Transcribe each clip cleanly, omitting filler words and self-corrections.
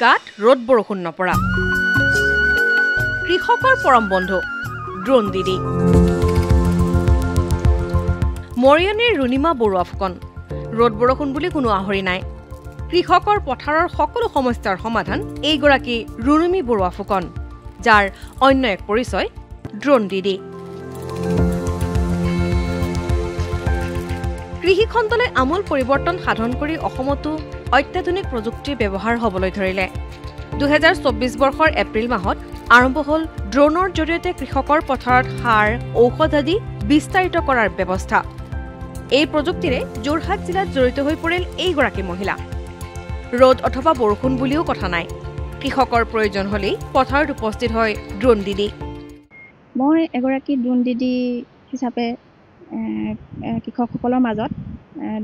গাত ৰ'দ বৰষুণ নপৰা কৃষকৰ পৰম বন্ধু ড্ৰোন দিদি মৰিয়নীৰ ৰুণিমা বৰুৱা ফুকন ৰ'দ বৰষুণ বুলি কোনো আহৰি নাই কৃষকৰ পথাৰৰ সকলো সমস্যাৰ সমাধান এইগৰাকী ৰুণিমী বৰুৱা ফুকন যাৰ অন্য এক পৰিচয় ড্ৰোন দিদি কৃষিখণ্ডলৈ আমূল পৰিৱৰ্তন সাধন কৰি অসমতো অত্যাধুনিক প্ৰযুক্তিৰ ব্যৱহাৰ হ'বলৈ ধৰিলে 2024 বৰ্ষৰ এপ্ৰিল মাহত আৰম্ভ হ'ল ড্ৰোনৰ জৰিয়তে কৃষকৰ পথাৰত সাৰ ঔষধ আদি বিস্তাৰিত কৰাৰ ব্যৱস্থা এই প্ৰযুক্তিৰে যোৰহাট জিলাত জড়িত হৈ পৰিল এইগৰাকী মহিলা ৰ'দ অথবা বৰষুণ বুলিও কথা নাই কৃষকৰ প্ৰয়োজন হ'লেই পথাৰত উপস্থিত হয় ড্ৰোন দিদি মই এগৰাকী ড্ৰোন দিদি হিচাপে কৃষকসকলৰ মাজত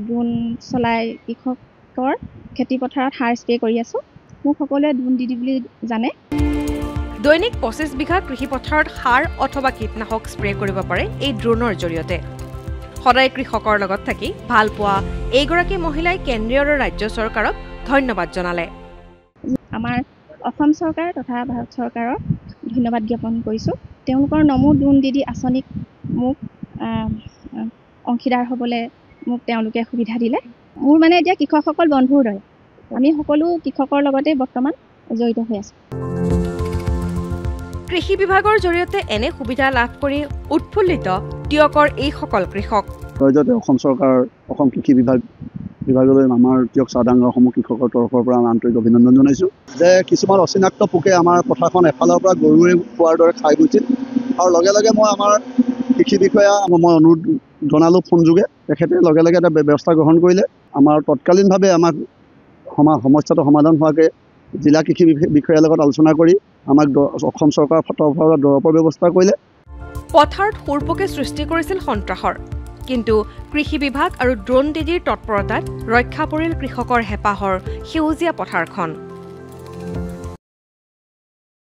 ড্ৰোন চলাই কৃষকৰ খেতি পথাৰত সাৰ স্প্ৰে কৰি আছো মোক সকলোৱে ড্ৰোন দিদি বুলি জানে দৈনিক 25 বিঘা কৃষি পথাৰত সাৰ অথবা কীটনাশক স্প্ৰে কৰিব পাৰে এই ড্ৰোনৰ জৰিয়তে সদায় কৃষকৰ লগত থাকি ভাল পোৱা এইগৰাকী মহিলাই কেন্দ্ৰীয় আৰু ৰাজ্য চৰকাৰক ধন্যবাদ জনালে আমাৰ অসম চৰকাৰ তথা ভাৰত চৰকাৰক ধন্যবাদ জ্ঞাপন কৰিছো তেওঁলোকৰ নমো ড্ৰোন দিদি আঁচনিক মোক অংশীদাৰ হ'বলৈ মোক তেওঁলোকে সুবিধা দিলে মোৰ মানে এতিয়া কৃষকসকল বন্ধুৰ দৰে আমি সকলো কৃষকৰ লগতে বৰ্তমান জড়িত হৈ আছো কৃষি বিভাগৰ জৰিয়তে এনে সুবিধা লাভ কৰি উৎফুল্লিত টিয়কৰ এইসকল কৃষক জৰিয়তে অসম চৰকাৰ অসম কৃষি বিভাগলৈ আমাৰ টিয়ক চাহডাঙৰসমূহ কৃষকৰ তৰফৰ পৰা আন্তৰিক অভিনন্দন জনাইছোঁ যে কিছুমান অচিনাক্ত পোকে আমাৰ পথাৰখন এফালৰ পৰা গৰুৱে খোৱাৰ দৰে খাই গৈছিল আৰু লগে লগে মই আমাৰ কৃষি বিষয়া মই অনুৰোধ জনালোঁ ফোনযোগে তেখেতে লগে লগে এটা ব্যৱস্থা গ্ৰহণ কৰিলে আমাৰ তৎকালীনভাৱে আমাক সমস্যাটো সমাধান হোৱাকৈ জিলা কৃষি বিষয়াৰ লগত আলোচনা কৰি আমাক অসম চৰকাৰৰ তৰফৰ পৰা দৰৱৰ ব্যৱস্থা কৰিলে পথাৰত সুৰপোকে সৃষ্টি কৰিছিল সন্ত্ৰাসৰ কিন্তু কৃষি বিভাগ আৰু ড্ৰোন দিদিৰ তৎপৰতাত ৰক্ষা পৰিল কৃষকৰ হেঁপাহৰ সেউজীয়া পথাৰখন